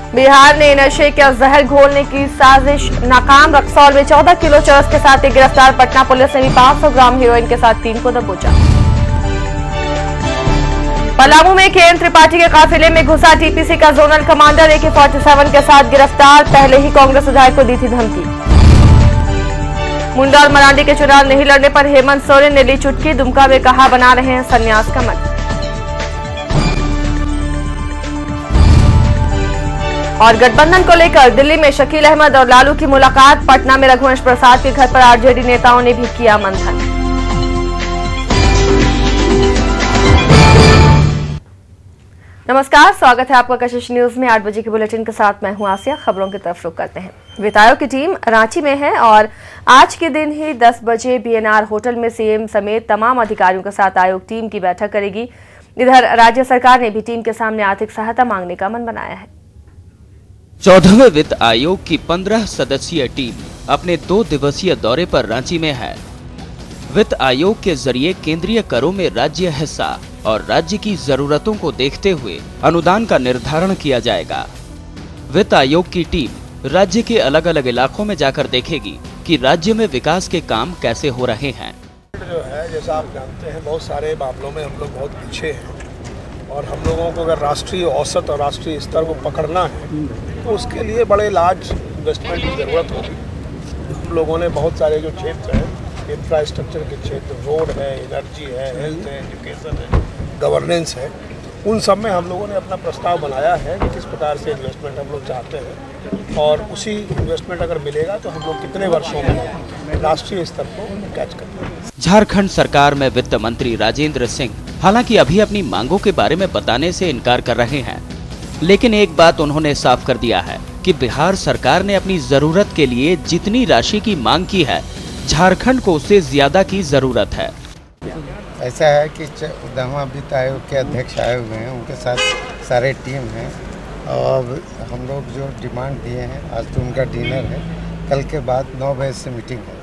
बिहार ने नशे का जहर घोलने की साजिश नाकाम। रक्सौल में 14 किलो चरस के साथ एक गिरफ्तार। पटना पुलिस ने भी 500 ग्राम हेरोइन के साथ 3 को दबोचा। पलामू में केएन त्रिपाठी के काफिले में घुसा टीपीसी का जोनल कमांडर। AK-47 के साथ गिरफ्तार। पहले ही कांग्रेस विधायक को दी थी धमकी। मुंडा और मरांडी के चुनाव नहीं लड़ने पर हेमंत सोरेन ने ली चुटकी। दुमका में कहा बना रहे हैं संन्यास का मत। और गठबंधन को लेकर दिल्ली में शकील अहमद और लालू की मुलाकात। पटना में रघुवंश प्रसाद के घर पर आरजेडी नेताओं ने भी किया मंथन। नमस्कार, स्वागत है आपका कशिश न्यूज में। 8 बजे के बुलेटिन के साथ मैं हूं आसिया। खबरों की तरफ रुख करते हैं। वित्त आयोग की टीम रांची में है और आज के दिन ही 10 बजे BNR होटल में सीएम समेत तमाम अधिकारियों के साथ आयोग टीम की बैठक करेगी। इधर राज्य सरकार ने भी टीम के सामने आर्थिक सहायता मांगने का मन बनाया है। 14वें वित्त आयोग की 15 सदस्यीय टीम अपने 2 दिवसीय दौरे पर रांची में है। वित्त आयोग के जरिए केंद्रीय करों में राज्य हिस्सा और राज्य की जरूरतों को देखते हुए अनुदान का निर्धारण किया जाएगा। वित्त आयोग की टीम राज्य के अलग अलग इलाकों में जाकर देखेगी कि राज्य में विकास के काम कैसे हो रहे हैं। जो है, जैसा आप जानते हैं, बहुत सारे मामलों में हम लोग बहुत पीछे हैं और हम लोगों को अगर राष्ट्रीय औसत और राष्ट्रीय स्तर को पकड़ना है तो उसके लिए बड़े लार्ज इन्वेस्टमेंट की ज़रूरत होगी। हम लोगों ने बहुत सारे जो क्षेत्र हैं, इंफ्रास्ट्रक्चर के क्षेत्र, रोड है, एनर्जी है, हेल्थ है, एजुकेशन है, गवर्नेंस है, उन सब में हम लोगों ने अपना प्रस्ताव बनाया है कि किस प्रकार से इन्वेस्टमेंट हम लोग चाहते हैं और उसी इन्वेस्टमेंट अगर मिलेगा तो हम लोग कितने वर्षों में राष्ट्रीय स्तर को कैच करते हैं। झारखंड सरकार में वित्त मंत्री राजेंद्र सिंह हालांकि अभी अपनी मांगों के बारे में बताने से इनकार कर रहे हैं, लेकिन एक बात उन्होंने साफ कर दिया है कि बिहार सरकार ने अपनी जरूरत के लिए जितनी राशि की मांग की है, झारखंड को उससे ज्यादा की जरूरत है। ऐसा है कि 14वां वित्त आयोग के अध्यक्ष आए हुए हैं, उनके साथ सारे टीम हैं और हम लोग जो डिमांड दिए हैं, आज तो उनका डिनर है, कल के बाद 9 बजे से मीटिंग है।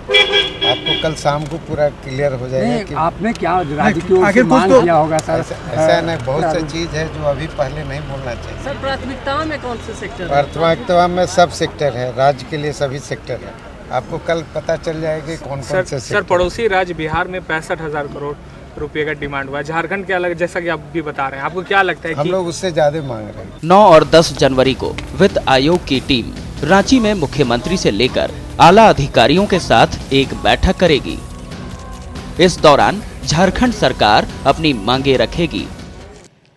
आपको कल शाम को पूरा क्लियर हो जाएगा कि आपने क्या राज्य की ओर से मांग किया होगा सर। ऐसा नहीं, बहुत सी चीज़ है जो अभी पहले नहीं बोलना चाहिए। सर, प्राथमिकता में कौन से सेक्टर? प्राथमिकता में सब सेक्टर है, राज्य के लिए सभी सेक्टर है। आपको कल पता चल जाएगा कौन कौन से। सर, पड़ोसी राज्य बिहार में 65,000 करोड़ रुपए का डिमांड हुआ है। झारखंड के अलग, जैसा कि आप भी बता रहे हैं, आपको क्या लगता है? हम लोग उससे ज्यादा मांग रहे हैं। 9 और 10 जनवरी को वित्त आयोग की टीम रांची में मुख्यमंत्री से लेकर आला अधिकारियों के साथ एक बैठक करेगी। इस दौरान झारखंड सरकार अपनी मांगे रखेगी।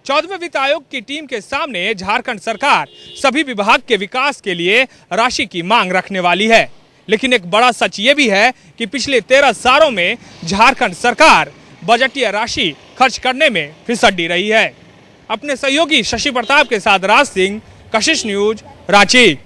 14वें वित्त आयोग की टीम के सामने झारखंड सरकार सभी विभाग के विकास के लिए राशि की मांग रखने वाली है। लेकिन एक बड़ा सच ये भी है कि पिछले 13 सालों में झारखंड सरकार बजटीय राशि खर्च करने में फिसड्डी रही है। अपने सहयोगी शशि प्रताप के साथ राज सिंह, कशिश न्यूज, रांची।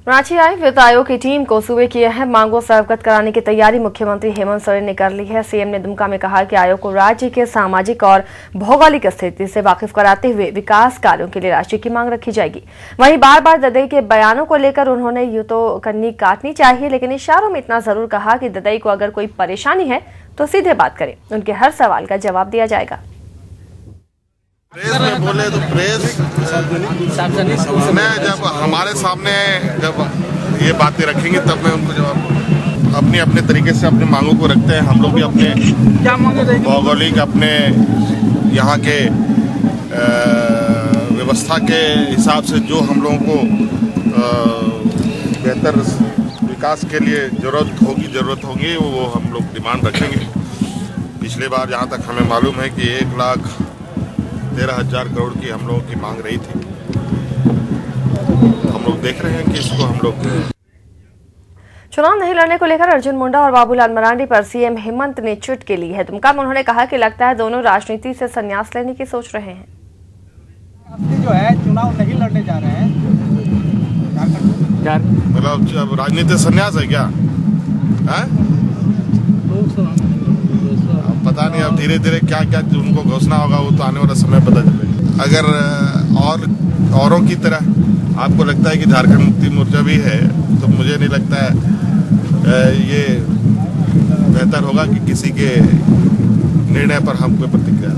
रांची आई वित्त आयोग की टीम को सूबे की अहम मांगों से अवगत कराने की तैयारी मुख्यमंत्री हेमंत सोरेन ने कर ली है। सीएम ने दुमका में कहा कि आयोग को राज्य के सामाजिक और भौगोलिक स्थिति से वाकिफ कराते हुए विकास कार्यों के लिए राशि की मांग रखी जाएगी। वहीं बार बार ददई के बयानों को लेकर उन्होंने यूं तो कन्नी काटनी चाहिए, लेकिन इशारों में इतना जरूर कहा कि ददई को अगर कोई परेशानी है तो सीधे बात करें, उनके हर सवाल का जवाब दिया जाएगा। प्रेस में बोले तो प्रेस मैं जब हमारे सामने जब ये बातें रखेंगे तब मैं उनको जवाब अपने अपने तरीके से अपने मांगों को रखते हैं। हम लोग भी अपने भौगोलिक, अपने यहाँ के व्यवस्था के हिसाब से जो हम लोगों को बेहतर विकास के लिए जरूरत होगी वो हम लोग डिमांड रखेंगे। पिछले बार जहाँ तक हमें मालूम है कि 1,13,000 करोड़ की हम लोगों की मांग रही थी। हम लोग देख रहे हैं कि इसको हम लोग चुनाव नहीं लड़ने को लेकर अर्जुन मुंडा और बाबूलाल मरांडी पर सीएम हेमंत ने चुटकी ली है। दुमका में उन्होंने कहा कि लगता है दोनों राजनीति से संन्यास लेने की सोच रहे हैं। जो है चुनाव नहीं लड़ने जा रहे हैं, मतलब राजनीति संन्यास है क्या? पता नहीं, अब धीरे धीरे क्या क्या उनको घोषणा होगा वो तो आने वाला समय पता चलेगा। अगर औरों की तरह आपको लगता है कि झारखंड मुक्ति मोर्चा भी है तो मुझे नहीं लगता है ये बेहतर होगा कि किसी के निर्णय पर हम कोई प्रतिक्रिया।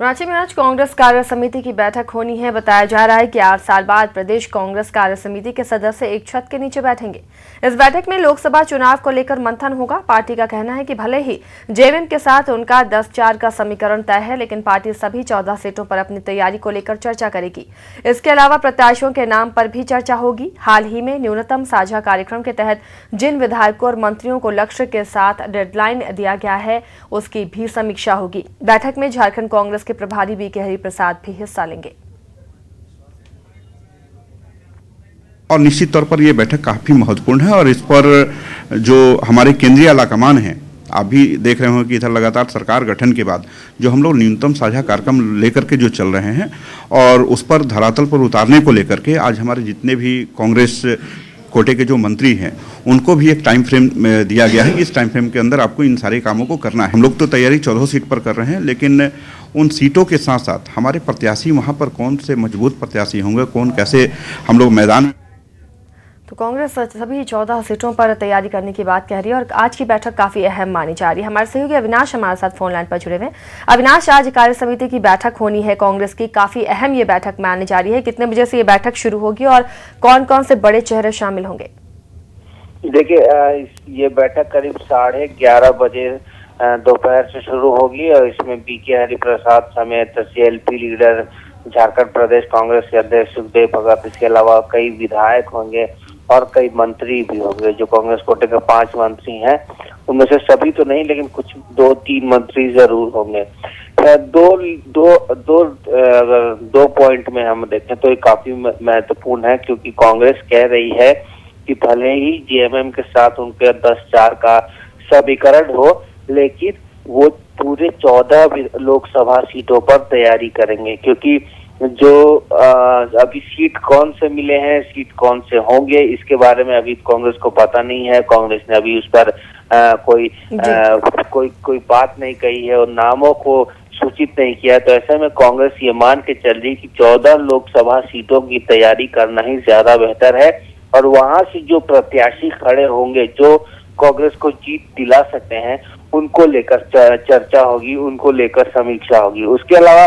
रांची में आज कांग्रेस कार्य समिति की बैठक होनी है। बताया जा रहा है कि 8 साल बाद प्रदेश कांग्रेस कार्य समिति के सदस्य एक छत के नीचे बैठेंगे। इस बैठक में लोकसभा चुनाव को लेकर मंथन होगा। पार्टी का कहना है कि भले ही जेएमएम के साथ उनका 10-4 का समीकरण तय है, लेकिन पार्टी सभी 14 सीटों पर अपनी तैयारी को लेकर चर्चा करेगी। इसके अलावा प्रत्याशियों के नाम पर भी चर्चा होगी। हाल ही में न्यूनतम साझा कार्यक्रम के तहत जिन विधायकों और मंत्रियों को लक्ष्य के साथ डेडलाइन दिया गया है, उसकी भी समीक्षा होगी। बैठक में झारखंड कांग्रेस के प्रभारी बीके हरिप्रसाद भी हिस्सा लेंगे। और निश्चित तौर पर यह बैठक काफी महत्वपूर्ण है और इस पर जो हमारे केंद्रीय आलाकमान हैं, आप भी देख रहे हो कि इधर लगातार सरकार गठन के बाद जो हम लोग न्यूनतम साझा कार्यक्रम लेकर के जो चल रहे हैं और उस पर धरातल पर उतारने को लेकर के आज हमारे जितने भी कांग्रेस कोटे के जो मंत्री हैं उनको भी एक टाइम फ्रेम दिया गया है कि इस टाइम फ्रेम के अंदर आपको इन सारे कामों को करना है। हम लोग तो तैयारी 14 सीट पर कर रहे हैं, लेकिन उन सीटों के साथ साथ हमारे प्रत्याशी वहां पर कौन से मजबूत प्रत्याशी होंगे, कौन कैसे हम लोग मैदान। तो कांग्रेस सभी 14 सीटों पर तैयारी करने की बात कह रही है और आज की बैठक काफी अहम मानी जा रही है। हमारे सहयोगी अविनाश हमारे साथ फोन लाइन पर जुड़े हुए हैं। अविनाश, आज कार्य समिति की बैठक होनी है कांग्रेस की, काफी अहम ये बैठक मानी जा रही है। कितने बजे से ये बैठक शुरू होगी और कौन कौन से बड़े चेहरे शामिल होंगे? देखिए, ये बैठक करीब 11:30 बजे दोपहर से शुरू होगी और इसमें बीके हरिप्रसाद समेत सीएलपी लीडर, झारखंड प्रदेश कांग्रेस के अध्यक्ष सुखदेव भगत, इसके अलावा कई विधायक होंगे और कई मंत्री भी होंगे। जो कांग्रेस कोटे के 5 मंत्री हैं उनमें से सभी तो नहीं, लेकिन कुछ 2-3 मंत्री जरूर होंगे। दो पॉइंट में हम देखें तो ये काफी महत्वपूर्ण है, क्योंकि कांग्रेस कह रही है कि भले ही जेएमएम के साथ उनके 10-4 का समीकरण हो, लेकिन वो पूरे 14 लोकसभा सीटों पर तैयारी करेंगे। क्योंकि जो अभी सीट कौन से मिले हैं, सीट कौन से होंगे, इसके बारे में अभी कांग्रेस को पता नहीं है। कांग्रेस ने अभी उस पर कोई बात नहीं कही है और नामों को सूचित नहीं किया। तो ऐसे में कांग्रेस ये मान के चल रही कि 14 लोकसभा सीटों की तैयारी करना ही ज्यादा बेहतर है और वहां से जो प्रत्याशी खड़े होंगे, जो कांग्रेस को जीत दिला सकते हैं, उनको लेकर चर्चा होगी, उनको लेकर समीक्षा होगी। उसके अलावा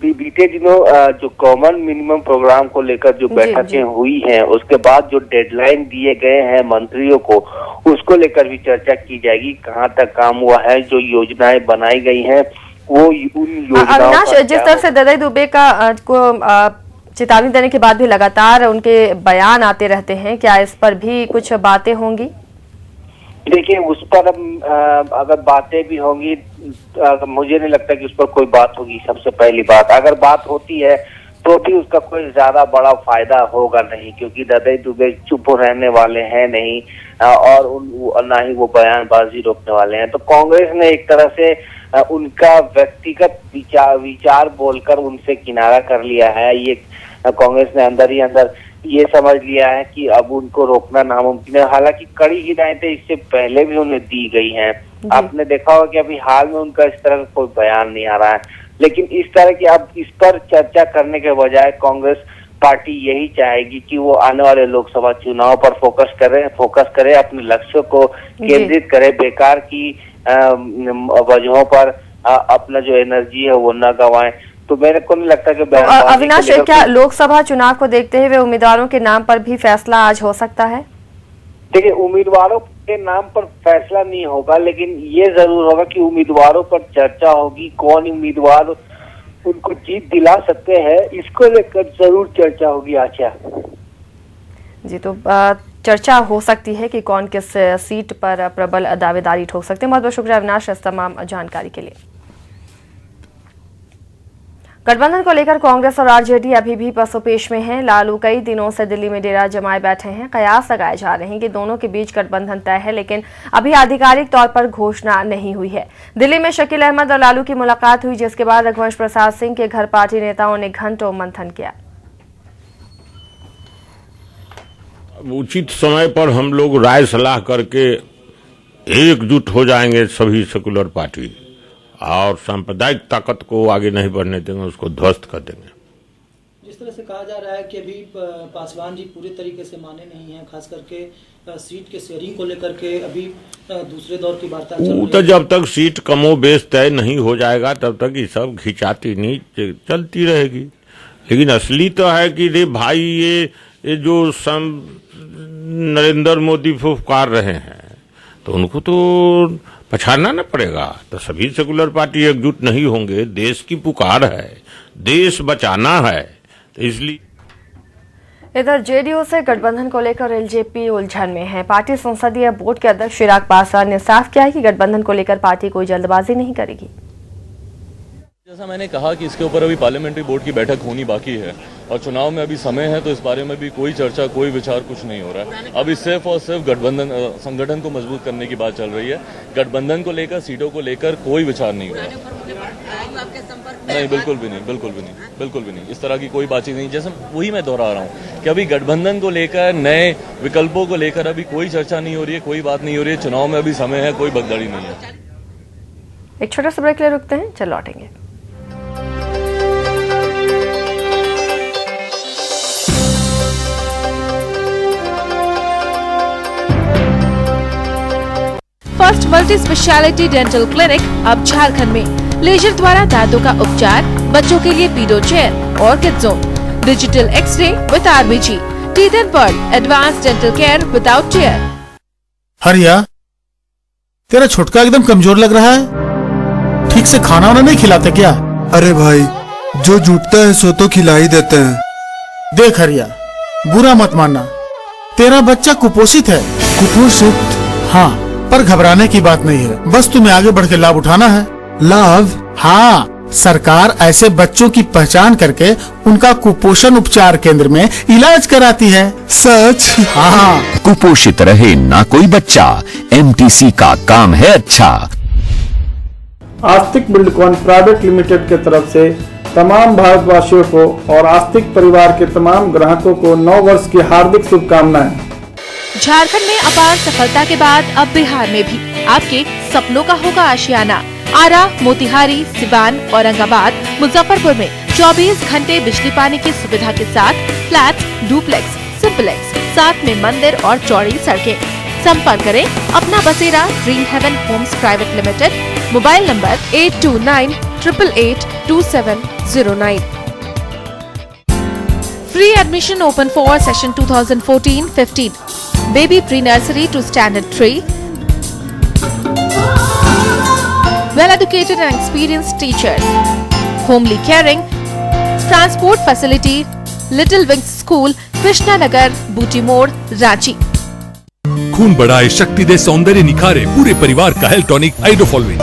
बीते दिनों जो कॉमन मिनिमम प्रोग्राम को लेकर जो बैठकें हुई हैं, उसके बाद जो डेडलाइन दिए गए हैं मंत्रियों को, उसको लेकर भी चर्चा की जाएगी। कहाँ तक काम हुआ है, जो योजनाएं बनाई गई हैं वो उन योजनाओं। अविनाश, जिस तरह से ददई दुबे को चेतावनी देने के बाद भी लगातार उनके बयान आते रहते हैं, क्या इस पर भी कुछ बातें होंगी? देखिए, उस पर अगर बातें भी होंगी, मुझे नहीं लगता कि उस पर कोई बात होगी। सबसे पहली बात, अगर बात होती है तो भी उसका कोई ज्यादा बड़ा फायदा होगा नहीं, क्योंकि ददई दुबे चुप रहने वाले हैं नहीं और ना ही वो बयानबाजी रोकने वाले हैं। तो कांग्रेस ने एक तरह से उनका व्यक्तिगत विचार बोलकर उनसे किनारा कर लिया है। ये कांग्रेस ने अंदर ही अंदर ये समझ लिया है कि अब उनको रोकना नामुमकिन है। हालांकि कड़ी हिदायतें इससे पहले भी उन्हें दी गई हैं। आपने देखा होगा कि अभी हाल में उनका इस तरह का कोई बयान नहीं आ रहा है, लेकिन इस तरह की अब इस पर चर्चा करने के बजाय कांग्रेस पार्टी यही चाहेगी कि वो आने वाले लोकसभा चुनाव पर फोकस करे, अपने लक्ष्यों को केंद्रित करे, बेकार की वजहों पर अपना जो एनर्जी है वो न गंवाएं। तो मेरे को नहीं लगता कि अविनाश, क्या लोकसभा चुनाव को देखते हुए उम्मीदवारों के नाम पर भी फैसला आज हो सकता है? देखिए, उम्मीदवारों के नाम पर फैसला नहीं होगा, लेकिन ये जरूर होगा कि उम्मीदवारों पर चर्चा होगी। कौन उम्मीदवार उनको जीत दिला सकते हैं, इसको लेकर जरूर चर्चा होगी। आशा जी, तो चर्चा हो सकती है कि कौन किस सीट पर प्रबल दावेदारी ठोक सकते हैं। बहुत बहुत शुक्रिया अविनाश इस तमाम जानकारी के लिए। गठबंधन को लेकर कांग्रेस और आरजेडी अभी भी पसोपेश में हैं। लालू कई दिनों से दिल्ली में डेरा जमाए बैठे हैं। कयास लगाए जा रहे हैं कि दोनों के बीच गठबंधन तय है, लेकिन अभी आधिकारिक तौर पर घोषणा नहीं हुई है। दिल्ली में शकील अहमद और लालू की मुलाकात हुई, जिसके बाद रघुवंश प्रसाद सिंह के घर पार्टी नेताओं ने घंटों मंथन किया। उचित समय पर हम लोग राय सलाह करके एकजुट हो जाएंगे, सभी सेकुलर पार्टी, और सांप्रदायिक ताकत को आगे नहीं बढ़ने देंगे, उसको ध्वस्त कर देंगे। जिस तरह से कहा जा रहा है कि अभी पासवान जी पूरे तरीके से माने नहीं हैं, खास करके सीट के शेयरिंग को लेकर के अभी दूसरे दौर की वार्ता चल रही है। तो जब तक सीट कमो बेश तय नहीं हो जाएगा तब तक ये सब खिंचाती नहीं चलती रहेगी। लेकिन असली तो है कि रे भाई ये जो नरेंद्र मोदी फुफकार रहे हैं तो उनको तो पछाड़ना न पड़ेगा। तो सभी सेकुलर पार्टी एकजुट नहीं होंगे। देश की पुकार है, देश बचाना है, तो इसलिए। इधर जेडीयू से गठबंधन को लेकर एलजेपी उलझन में है। पार्टी संसदीय बोर्ड के अध्यक्ष चिराग पासवान ने साफ किया है कि गठबंधन को लेकर पार्टी कोई जल्दबाजी नहीं करेगी। जैसा मैंने कहा कि इसके ऊपर अभी पार्लियामेंट्री बोर्ड की बैठक होनी बाकी है और चुनाव में अभी समय है, तो इस बारे में भी कोई चर्चा, कोई विचार कुछ नहीं हो रहा है। अभी सिर्फ और सिर्फ गठबंधन संगठन को मजबूत करने की बात चल रही है। गठबंधन को लेकर, सीटों को लेकर कोई विचार नहीं हो रहा है। नहीं, बिल्कुल भी नहीं, बिल्कुल भी नहीं, बिल्कुल भी नहीं। इस तरह की कोई बातचीत नहीं। जैसे वही मैं दोहरा रहा हूँ कि अभी गठबंधन को लेकर, नए विकल्पों को लेकर अभी कोई चर्चा नहीं हो रही है, कोई बात नहीं हो रही है। चुनाव में अभी समय है, कोई भगदड़ी नहीं है। एक छोटा सा ब्रेक के लिए रुकते हैं, चल लौटेंगे। First multi speciality dental clinic अब झारखंड में। लेजर द्वारा दांतों का उपचार, बच्चों के लिए पीडो चेयर और kid zone, digital X-ray with RBG, teeth and pearl, advance dental care without chair. Hariya, तेरा छुटका एकदम कमजोर लग रहा है। ठीक से खाना वाना नहीं खिलाते क्या? अरे भाई, जो जुटता है सो तो खिला ही देते हैं। देख हरिया, बुरा मत मानना, तेरा बच्चा कुपोषित है। कुपोषित? हाँ, पर घबराने की बात नहीं है। बस तुम्हें आगे बढ़ के लाभ उठाना है। लाभ? हाँ, सरकार ऐसे बच्चों की पहचान करके उनका कुपोषण उपचार केंद्र में इलाज कराती है। सच? हाँ। कुपोषित रहे ना कोई बच्चा, एमटीसी का काम है अच्छा। आस्तिक बिल्डकॉन प्राइवेट लिमिटेड के तरफ से तमाम भारतवासियों को और आस्तिक परिवार के तमाम ग्राहकों को नव वर्ष की हार्दिक शुभकामनाएं। झारखंड में अपार सफलता के बाद अब बिहार में भी आपके सपनों का होगा आशियाना। आरा, मोतिहारी, सिवान, औरंगाबाद, मुजफ्फरपुर में 24 घंटे बिजली पानी की सुविधा के साथ फ्लैट, डुप्लेक्स, सिंपलेक्स, साथ में मंदिर और चौड़ी सड़कें। संपर्क करें Apna Basera dream haven homes private limited. Mobile number 8298882709। Free admission open for session 2014-15. Baby pre-nursery to standard 3. Well-educated and experienced teachers. Homely caring. Transport facility. Little Wings School, Krishna Nagar, Booty Mode, Ranchi. खून बढ़ाए, शक्ति दे, सौंदर्य निखारे, पूरे परिवार का health tonic आइडोफॉल्विन।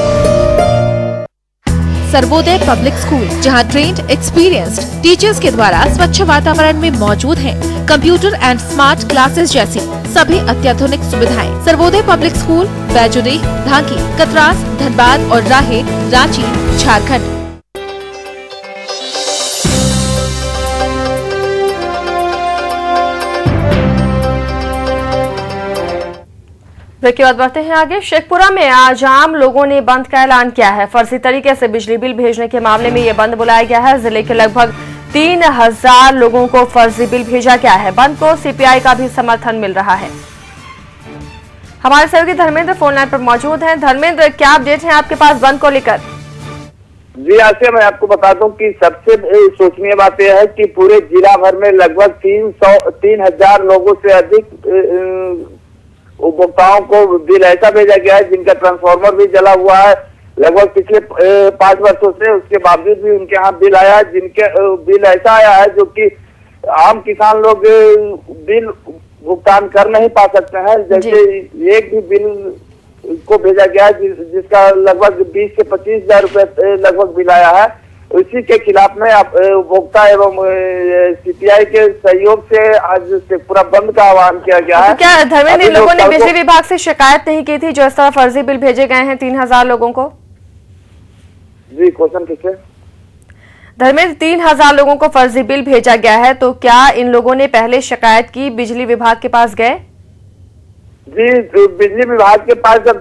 Sarvodaya public school, जहां trained experienced teachers के द्वारा स्वच्छ वातावरण में मौजूद हैं कंप्यूटर एंड स्मार्ट क्लासेस जैसी सभी अत्याधुनिक सुविधाएं। सर्वोदय पब्लिक स्कूल, बैजुरी, ढाकी, कतरास, धनबाद और राहे, रांची, झारखंड। ब्रेक के बाद बढ़ते हैं आगे। शेखपुरा में आज आम लोगों ने बंद का ऐलान किया है। फर्जी तरीके से बिजली बिल भेजने के मामले में ये बंद बुलाया गया है। जिले के लगभग 3000 लोगों को फर्जी बिल भेजा गया है। बंद को सीपीआई का भी समर्थन मिल रहा है। हमारे सहयोगी धर्मेंद्र फोन लाइन पर मौजूद हैं। धर्मेंद्र, क्या अपडेट है आपके पास बंद को लेकर? जी आसिया, मैं आपको बता दूं कि सबसे सोचनीय बात यह है कि पूरे जिला भर में लगभग 3000 लोगों से अधिक उपभोक्ताओं को बिल ऐसा भेजा गया है जिनका ट्रांसफार्मर भी जला हुआ है लगभग पिछले 5 वर्षों से। उसके बावजूद भी उनके यहाँ बिल आया, जिनके बिल ऐसा आया है जो कि आम किसान लोग बिल भुगतान कर नहीं पा सकते हैं। जैसे एक भी बिल को भेजा गया जिसका लगभग 20 से 25 हजार रुपए लगभग बिल आया है। इसी के खिलाफ में उपभोक्ता एवं सीपीआई के सहयोग से आज से पूरा बंद का आह्वान किया गया है। तो क्या धर्मेंद्र, लोगों ने बिजली विभाग से शिकायत नहीं की थी जो इस तरह फर्जी बिल भेजे गए हैं 3000 लोगों को? जी, क्वेश्चन किससे? धर्मेंद्र, 3000 लोगों को फर्जी बिल भेजा गया है, तो क्या इन लोगों ने पहले शिकायत की, बिजली विभाग के पास गए? जी, बिजली विभाग के पास जब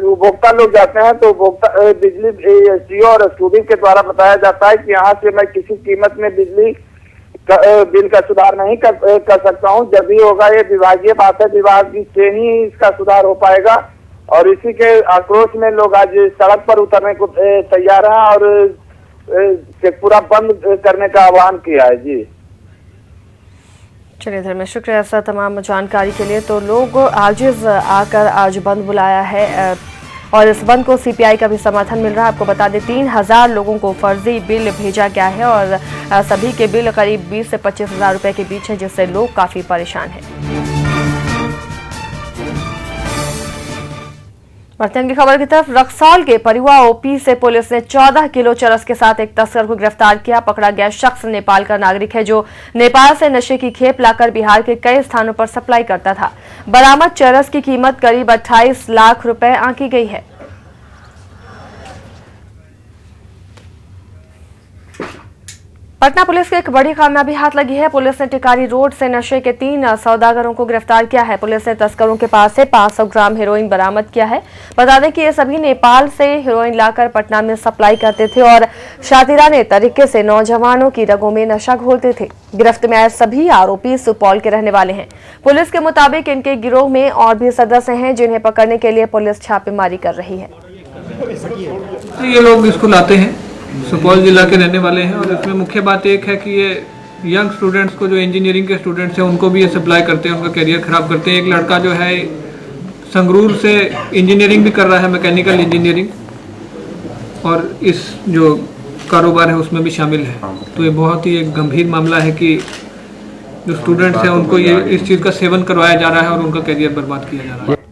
उपभोक्ता लोग जाते हैं तो उपभोक्ता बिजली एसडीओ और एसक्यूडी के द्वारा बताया जाता है कि यहाँ से मैं किसी कीमत में बिजली बिल का सुधार नहीं कर सकता हूँ। जब भी होगा ये विभागीय बात है, विभाग से ही इसका सुधार हो पाएगा। और इसी के आक्रोश में लोग आज सड़क पर उतरने को तैयार हैं और शेखपुरा बंद करने का आह्वान किया है। जी चलिए धर्मेश, शुक्रिया सर तमाम जानकारी के लिए। तो लोग आजिज आकर आज बंद बुलाया है और इस बंद को सीपीआई का भी समर्थन मिल रहा है। आपको बता दें 3000 लोगों को फर्जी बिल भेजा गया है और सभी के बिल करीब 20 से 25 हजार रुपए के बीच है, जिससे लोग काफी परेशान हैं। बढ़ते हैं अगली खबर की तरफ। रक्सौल के परिवा ओपी से पुलिस ने 14 किलो चरस के साथ एक तस्कर को गिरफ्तार किया। पकड़ा गया शख्स नेपाल का नागरिक है, जो नेपाल से नशे की खेप लाकर बिहार के कई स्थानों पर सप्लाई करता था। बरामद चरस की कीमत करीब 28 लाख रुपए आंकी गई है। पटना पुलिस को एक बड़ी कामयाबी हाथ लगी है। पुलिस ने टिकारी रोड से नशे के 3 सौदागरों को गिरफ्तार किया है। पुलिस ने तस्करों के पास से 500 ग्राम हेरोइन बरामद किया है। बता दें कि ये सभी नेपाल से हेरोइन लाकर पटना में सप्लाई करते थे और शातिराने तरीके से नौजवानों की रगों में नशा घोलते थे। गिरफ्त में आए सभी आरोपी सुपौल के रहने वाले हैं। पुलिस के मुताबिक इनके गिरोह में और भी सदस्य हैं, जिन्हें पकड़ने के लिए पुलिस छापेमारी कर रही है। ये लोग इसको लाते हैं, सुपौल जिला के रहने वाले हैं और इसमें मुख्य बात एक है कि ये यंग स्टूडेंट्स को, जो इंजीनियरिंग के स्टूडेंट्स हैं, उनको भी ये सप्लाई करते हैं, उनका करियर खराब करते हैं। एक लड़का जो है संगरूर से इंजीनियरिंग भी कर रहा है, मैकेनिकल इंजीनियरिंग, और इस जो कारोबार है उसमें भी शामिल है। तो ये बहुत ही एक गंभीर मामला है कि जो स्टूडेंट्स हैं उनको ये इस चीज़ का सेवन करवाया जा रहा है और उनका करियर बर्बाद किया जा रहा है।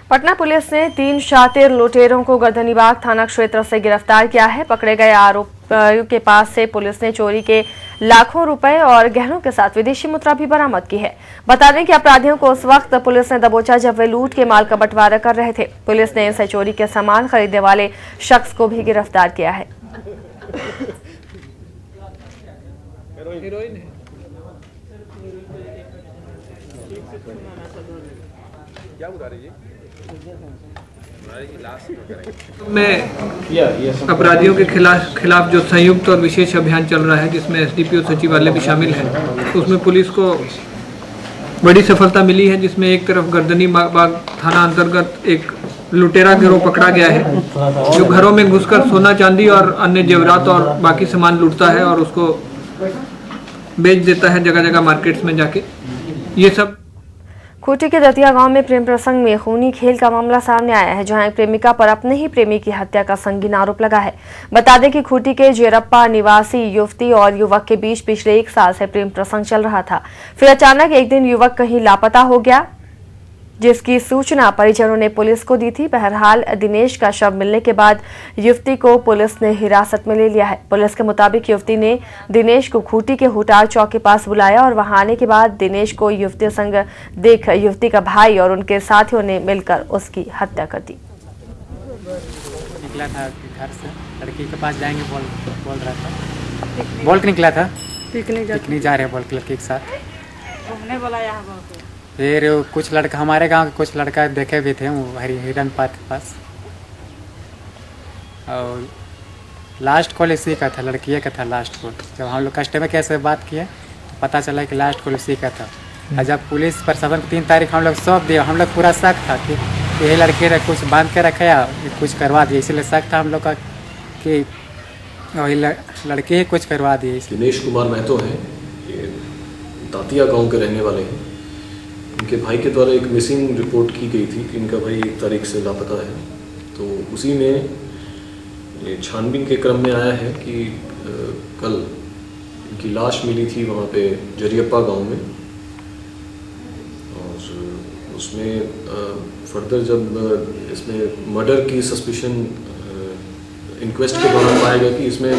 पटना पुलिस ने 3 शातिर लुटेरों को गर्दनीबाग थाना क्षेत्र से गिरफ्तार किया है। पकड़े गए आरोपियों के पास से पुलिस ने चोरी के लाखों रुपए और गहनों के साथ विदेशी मुद्रा भी बरामद की है। बता दें कि अपराधियों को उस वक्त पुलिस ने दबोचा जब वे लूट के माल का बंटवारा कर रहे थे। पुलिस ने इनसे चोरी के सामान खरीदने वाले शख्स को भी गिरफ्तार किया है। में अपराधियों के खिलाफ जो संयुक्त और विशेष अभियान चल रहा है, जिसमें एसडीपीओ सचिवालय भी शामिल है, उसमें पुलिस को बड़ी सफलता मिली है। जिसमें एक तरफ गर्दनीबाग थाना अंतर्गत एक लुटेरा गिरोह पकड़ा गया है, जो घरों में घुसकर सोना चांदी और अन्य जेवरात और बाकी सामान लूटता है और उसको बेच देता है जगह जगह मार्केट्स में जाके। ये सब खूंटी के दतिया गांव में प्रेम प्रसंग में खूनी खेल का मामला सामने आया है, जहां एक प्रेमिका पर अपने ही प्रेमी की हत्या का संगीन आरोप लगा है। बता दें कि खूंटी के जेरप्पा निवासी युवती और युवक के बीच पिछले 1 साल से प्रेम प्रसंग चल रहा था। फिर अचानक एक दिन युवक कहीं लापता हो गया, जिसकी सूचना परिजनों ने पुलिस को दी थी। बहरहाल दिनेश का शव मिलने के बाद युवती को पुलिस ने हिरासत में ले लिया है। पुलिस के मुताबिक युवती ने दिनेश को खूंटी के हुटार चौक के पास बुलाया और वहां आने के बाद दिनेश को युवती संग देख युवती का भाई और उनके साथियों ने मिलकर उसकी हत्या कर दी। निकला था घर से, लड़की के पास जाएंगे बोल रहा था, बोल के निकला था पिकनिक जा रहे बोल के लड़की के साथ घूमने बोला यहाँ। फिर कुछ लड़का, हमारे गांव के कुछ लड़का देखे भी थे वो हिरन पार्क के पास, और लास्ट कॉल इसी का था, लड़की का था लास्ट कॉल। जब हम लोग कस्टमर केयर से बात किए तो पता चला कि लास्ट कॉल इसी का था। और जब पुलिस प्रशासन को 3 तारीख हम लोग सौंप दिया, हम लोग पूरा शक था कि ये लड़के ने कुछ बांध के रखा या कुछ करवा दिया, इसलिए शक था हम लोग का कि वही लड़के ही कुछ करवा दिए। दिनेश कुमार महतो हैं, ये दातिया गाँव के रहने वाले हैं। इनके भाई के द्वारा एक मिसिंग रिपोर्ट की गई थी कि इनका भाई 1 तारीख से लापता है। तो उसी में ये छानबीन के क्रम में आया है कि कल इनकी लाश मिली थी वहाँ पे जरियप्पा गांव में, और उसमें फर्दर जब इसमें मर्डर की सस्पिशन इंक्वेस्ट के दौरान पाया गया कि इसमें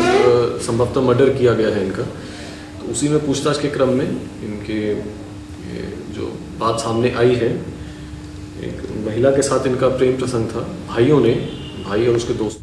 संभवतः मर्डर किया गया है इनका। तो उसी में पूछताछ के क्रम में इनके जो बात सामने आई है, एक महिला के साथ इनका प्रेम प्रसंग था। भाई और उसके दोस्त।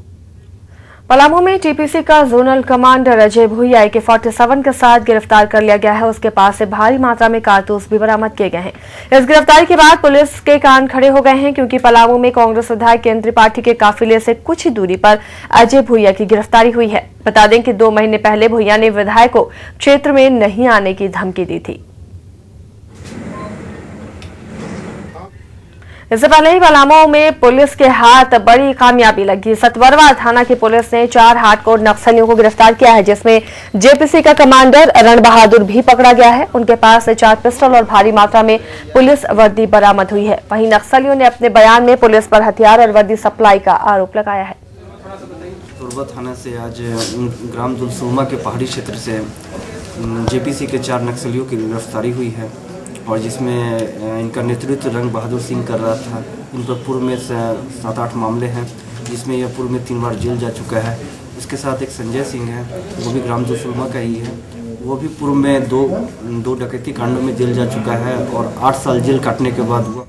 पलामू में टीपीसी का जोनल कमांडर अजय भुइया AK-47 के साथ गिरफ्तार कर लिया गया है। उसके पास से भारी मात्रा में कारतूस भी बरामद किए गए हैं। इस गिरफ्तारी के बाद पुलिस के कान खड़े हो गए हैं, क्योंकि पलामू में कांग्रेस विधायक केंद्रीय त्रिपाठी के काफिले से कुछ ही दूरी पर अजय भुइया की गिरफ्तारी हुई है। बता दें कि 2 महीने पहले भुइया ने विधायक को क्षेत्र में नहीं आने की धमकी दी थी। इससे पहले ही पलामू में पुलिस के हाथ बड़ी कामयाबी लगी। सतवरवा थाना की पुलिस ने 4 हार्डकोर नक्सलियों को गिरफ्तार किया है, जिसमें जेपीसी का कमांडर रण बहादुर भी पकड़ा गया है। उनके पास से 4 पिस्टल और भारी मात्रा में पुलिस वर्दी बरामद हुई है। वहीं नक्सलियों ने अपने बयान में पुलिस पर हथियार और वर्दी सप्लाई का आरोप लगाया है। सतवरवा थाना से आज ग्राम दुलसुमा के पहाड़ी क्षेत्र से जेपीसी के 4 नक्सलियों की गिरफ्तारी हुई है, और जिसमें इनका नेतृत्व रण बहादुर सिंह कर रहा था। इन पर पूर्व में 7-8 मामले हैं, जिसमें यह पूर्व में 3 बार जेल जा चुका है। इसके साथ एक संजय सिंह है, वो भी ग्राम दुलसुमा का ही है। वो भी पूर्व में दो डकैती कांडों में जेल जा चुका है, और 8 साल जेल काटने के बाद हुआ।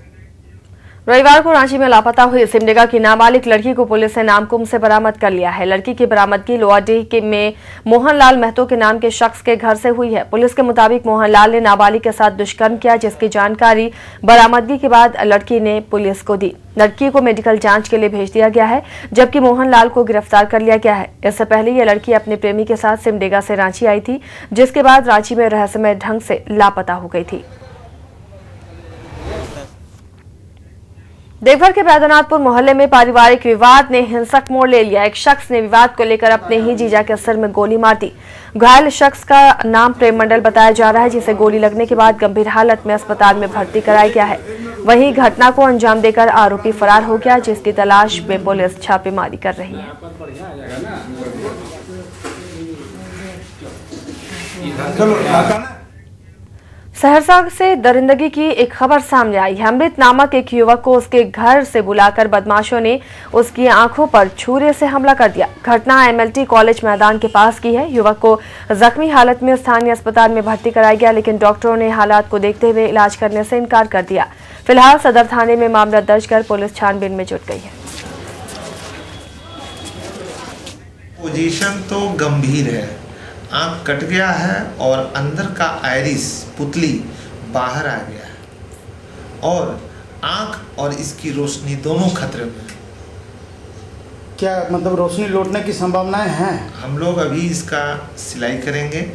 रविवार को रांची में लापता हुई सिमडेगा की नाबालिग लड़की को पुलिस ने नामकुम से बरामद कर लिया है। लड़की की बरामदगी लोहाडीह में मोहनलाल महतो के नाम के शख्स के घर से हुई है। पुलिस के मुताबिक मोहनलाल ने नाबालिग के साथ दुष्कर्म किया, जिसकी जानकारी बरामदगी के बाद लड़की ने पुलिस को दी। लड़की को मेडिकल जांच के लिए भेज दिया गया है, जबकि मोहनलाल को गिरफ्तार कर लिया गया है। इससे पहले यह लड़की अपने प्रेमी के साथ सिमडेगा से रांची आई थी, जिसके बाद रांची में रहस्यमय ढंग से लापता हो गई थी। देवघर के बैद्यनाथपुर मोहल्ले में पारिवारिक विवाद ने हिंसक मोड़ ले लिया। एक शख्स ने विवाद को लेकर अपने ही जीजा के सिर में गोली मार दी। घायल शख्स का नाम प्रेम मंडल बताया जा रहा है, जिसे गोली लगने के बाद गंभीर हालत में अस्पताल में भर्ती कराया गया है। वहीं घटना को अंजाम देकर आरोपी फरार हो गया, जिसकी तलाश में पुलिस छापेमारी कर रही है। सहरसा से दरिंदगी की एक खबर सामने आई है। अमृत नामक एक युवक को उसके घर से बुलाकर बदमाशों ने उसकी आंखों पर छुरे से हमला कर दिया। घटना MLT कॉलेज मैदान के पास की है। युवक को जख्मी हालत में स्थानीय अस्पताल में भर्ती कराया गया, लेकिन डॉक्टरों ने हालात को देखते हुए इलाज करने से इनकार कर दिया। फिलहाल सदर थाने में मामला दर्ज कर पुलिस छानबीन में जुट गई है। पोजीशन तो गंभीर है, आंख कट गया है और अंदर का आइरिस पुतली बाहर आ गया है, और आंख और इसकी रोशनी दोनों खतरे में। क्या मतलब रोशनी लौटने की संभावनाएं हैं? हम लोग अभी इसका सिलाई करेंगे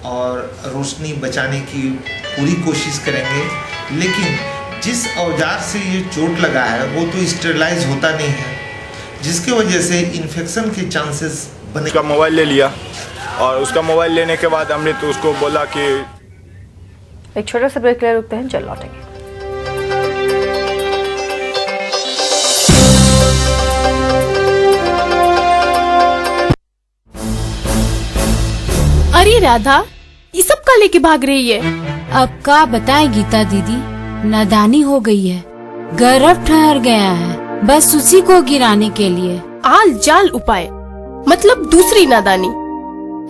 और रोशनी बचाने की पूरी कोशिश करेंगे, लेकिन जिस औजार से ये चोट लगा है वो तो स्टेरिलाइज होता नहीं है, जिसकी वजह से इन्फेक्शन के चांसेस बने। उसका मोबाइल ले लिया, और उसका मोबाइल लेने के बाद हमने तो उसको बोला कि एक छोटा सा ब्रेक ले रुकते हैं, चल लौटेंगे। अरे राधा, ये सब का लेके भाग रही है? अब का बताएं गीता दीदी, नादानी हो गई है, गर्भ ठहर गया है, बस उसी को गिराने के लिए। आल जाल उपाय मतलब दूसरी नादानी।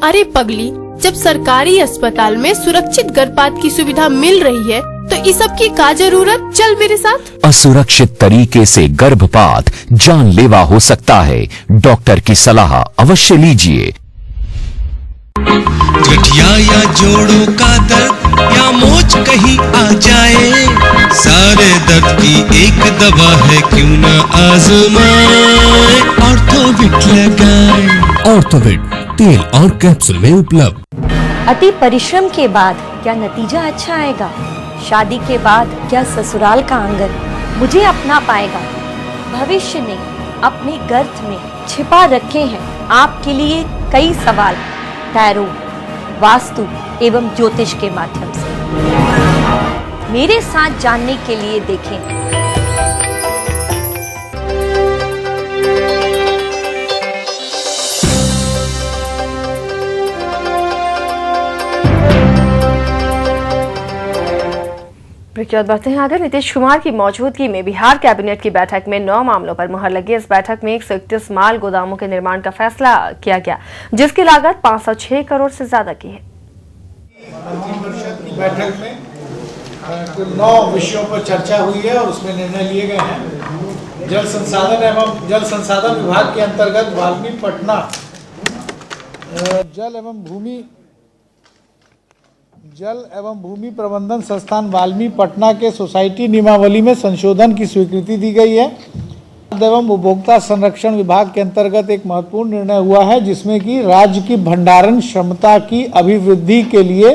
अरे पगली, जब सरकारी अस्पताल में सुरक्षित गर्भपात की सुविधा मिल रही है तो इस सब की क्या जरूरत? चल मेरे साथ। असुरक्षित तरीके से गर्भपात जानलेवा हो सकता है, डॉक्टर की सलाह अवश्य लीजिए। गठिया या जोड़ों का दर्द या मोच कहीं आ जाए, सारे दर्द की एक दवा है, क्यों ना आजमाए, ऑर्थोविट लगाए। ऑर्थोविट तेल और कैप्सूल में उपलब्ध। अति परिश्रम के बाद क्या नतीजा अच्छा आएगा? शादी के बाद क्या ससुराल का आंगन मुझे अपना पाएगा? भविष्य ने अपने गर्भ में छिपा रखे हैं आपके लिए कई सवाल, टैरो, वास्तु एवं ज्योतिष के माध्यम से। मेरे साथ जानने के लिए देखें बढ़ते हैं आगे। नीतीश कुमार की मौजूदगी में बिहार कैबिनेट की बैठक में 9 मामलों पर मुहर लगी। इस बैठक में 131 माल गोदामों के निर्माण का फैसला किया गया, जिसकी लागत 506 करोड़ से ज्यादा की है। बैठक में 9 विषयों पर चर्चा हुई है और उसमें निर्णय लिए गए हैं। जल संसाधन विभाग के अंतर्गत वाल्मीपटना जल एवं भूमि प्रबंधन संस्थान वाल्मीपटना के सोसाइटी नियमावली में संशोधन की स्वीकृति दी गई है। खाद्य एवं उपभोक्ता संरक्षण विभाग के अंतर्गत एक महत्वपूर्ण निर्णय हुआ है, जिसमें कि राज्य की भंडारण क्षमता की अभिवृद्धि के लिए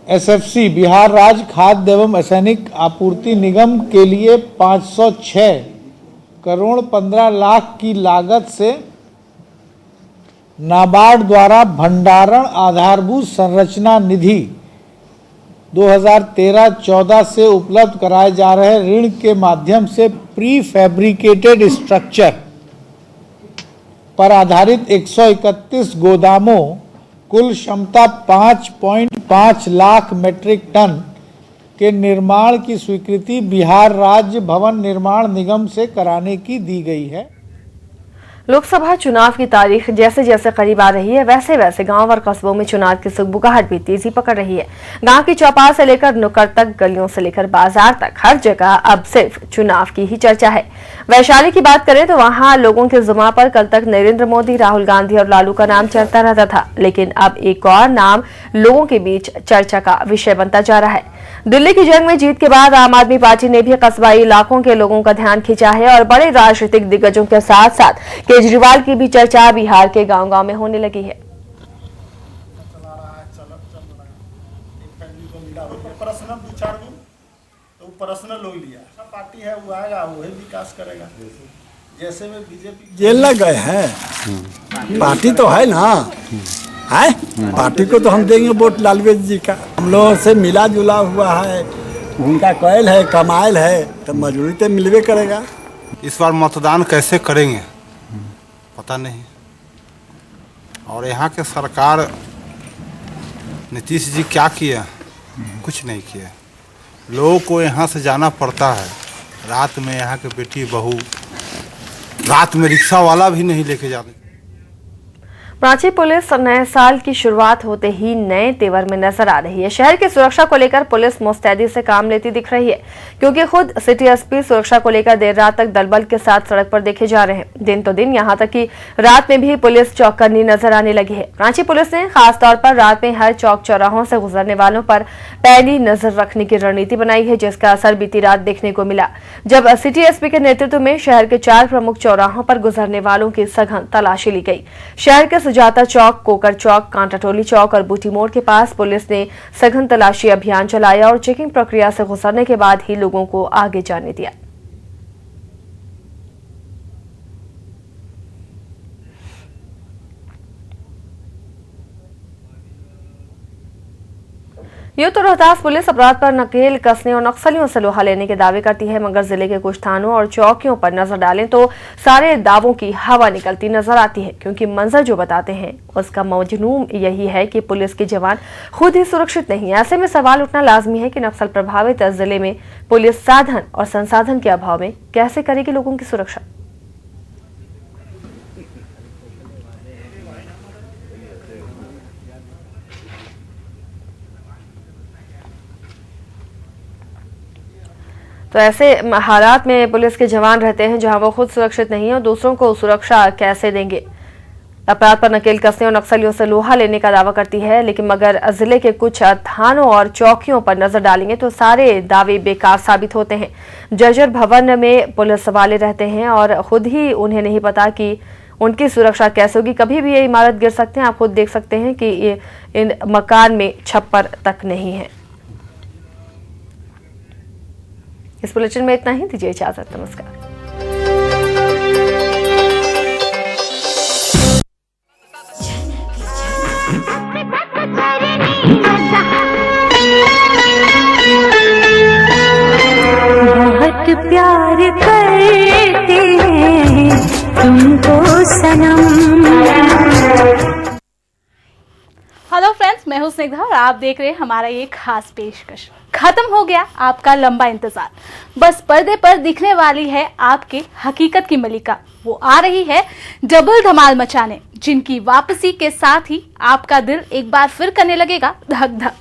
एसएफसी बिहार राज्य खाद्य एवं रासायनिक आपूर्ति निगम के लिए 506 करोड़ 15 लाख की लागत से नाबार्ड द्वारा भंडारण आधारभूत संरचना निधि 2013-14 से उपलब्ध कराए जा रहे ऋण के माध्यम से प्री फैब्रिकेटेड स्ट्रक्चर पर आधारित 131 गोदामों कुल क्षमता 5.5 लाख मीट्रिक टन के निर्माण की स्वीकृति बिहार राज्य भवन निर्माण निगम से कराने की दी गई है। लोकसभा चुनाव की तारीख जैसे जैसे करीब आ रही है, वैसे वैसे गांव और कस्बों में चुनाव की सुगबुगाहट भी तेजी पकड़ रही है। गांव की चौपाल से लेकर नुक्कड़ तक, गलियों से लेकर बाजार तक, हर जगह अब सिर्फ चुनाव की ही चर्चा है। वैशाली की बात करें तो वहां लोगों के जुबान पर कल तक नरेंद्र मोदी, राहुल गांधी और लालू का नाम चलता रहता था, लेकिन अब एक और नाम लोगों के बीच चर्चा का विषय बनता जा रहा है। दिल्ली की जंग में जीत के बाद आम आदमी पार्टी ने भी कस्बाई इलाकों के लोगों का ध्यान खींचा है और बड़े राजनीतिक दिग्गजों के साथ साथ केजरीवाल की भी चर्चा बिहार के गांव-गांव में होने लगी है। पर्सनल लोग लिया पार्टी है, वो आएगा वही विकास करेगा। जैसे में बीजेपी जेल लग गए हैं, पार्टी तो है ना, है पार्टी को तो हम देंगे वोट लालू जी का। हम लोगों से मिला जुला हुआ है, उनका कैल है, कमाइल है, तो मजबूरी तो मिलवे करेगा। इस बार मतदान कैसे करेंगे पता नहीं, और यहाँ के सरकार नीतीश जी क्या किया, कुछ नहीं किया। लोगों को यहाँ से जाना पड़ता है, रात में यहाँ के बेटी बहू, रात में रिक्शा वाला भी नहीं लेके जाते। रांची पुलिस नए साल की शुरुआत होते ही नए तेवर में नजर आ रही है। शहर की सुरक्षा को लेकर पुलिस मुस्तैदी से काम लेती दिख रही है, क्योंकि खुद सिटी एसपी सुरक्षा को लेकर देर रात तक दलबल के साथ सड़क पर देखे जा रहे हैं। दिन तो दिन, यहां तक कि रात में भी पुलिस चौकन्नी नजर आने लगी है। रांची पुलिस ने खासतौर पर रात में हर चौक चौराहों से गुजरने वालों पर पैनी नजर रखने की रणनीति बनाई है, जिसका असर बीती रात देखने को मिला, जब सिटी एसपी के नेतृत्व में शहर के 4 प्रमुख चौराहों पर गुजरने वालों की सघन तलाशी ली गई। शहर के सुजाता चौक, कोकर चौक, कांटाटोली चौक और बूटी मोड़ के पास पुलिस ने सघन तलाशी अभियान चलाया और चेकिंग प्रक्रिया से गुजरने के बाद ही लोगों को आगे जाने दिया। यूं तो रोहतास पुलिस अपराध पर नकेल कसने और नक्सलियों से लोहा लेने के दावे करती है, मगर जिले के कुछ थानों और चौकियों पर नजर डालें तो सारे दावों की हवा निकलती नजर आती है, क्योंकि मंजर जो बताते हैं उसका मजनून यही है कि पुलिस के जवान खुद ही सुरक्षित नहीं। ऐसे में सवाल उठना लाजमी है कि नक्सल प्रभावित जिले में पुलिस साधन और संसाधन के अभाव में कैसे करेगी लोगों की सुरक्षा। तो ऐसे हालात में पुलिस के जवान रहते हैं जहां वो खुद सुरक्षित नहीं है और दूसरों को सुरक्षा कैसे देंगे। अपराध पर नकेल कसने और नक्सलियों से लोहा लेने का दावा करती है, लेकिन मगर जिले के कुछ थानों और चौकियों पर नजर डालेंगे तो सारे दावे बेकार साबित होते हैं। जर्जर भवन में पुलिस वाले रहते हैं और खुद ही उन्हें नहीं पता कि उनकी सुरक्षा कैसे होगी। कभी भी ये इमारत गिर सकते हैं। आप खुद देख सकते हैं कि ये इन मकान में छप्पर तक नहीं है। इस बुलेटिन में इतना ही, दीजिए इजाजत, नमस्कार। बहुत प्यार करते हैं तुमको सनम। हेलो फ्रेंड्स, मैं हूं स्निग्धा और आप देख रहे हैं हमारा ये खास पेशकश। खत्म हो गया आपका लंबा इंतजार, बस पर्दे पर दिखने वाली है आपके हकीकत की मलिका। वो आ रही है डबल धमाल मचाने, जिनकी वापसी के साथ ही आपका दिल एक बार फिर करने लगेगा धक धक।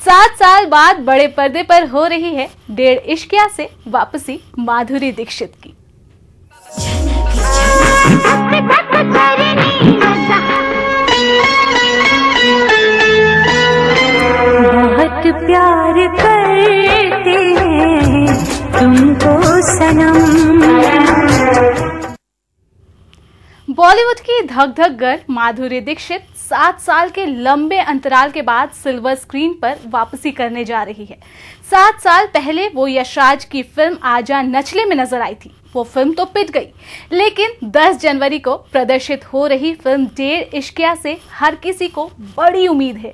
7 साल बाद बड़े पर्दे पर हो रही है डेढ़ इश्किया से वापसी माधुरी दीक्षित की। बहुत प्यार करते हैं तुमको सनम। बॉलीवुड की धक धक गर्ल माधुरी दीक्षित 7 साल के लंबे अंतराल के बाद सिल्वर स्क्रीन पर वापसी करने जा रही है। 7 साल पहले वो यशराज की फिल्म आजा नचले में नजर आई थी। वो फिल्म तो पिट गई, लेकिन 10 जनवरी को प्रदर्शित हो रही फिल्म डेढ़ इश्किया से हर किसी को बड़ी उम्मीद है।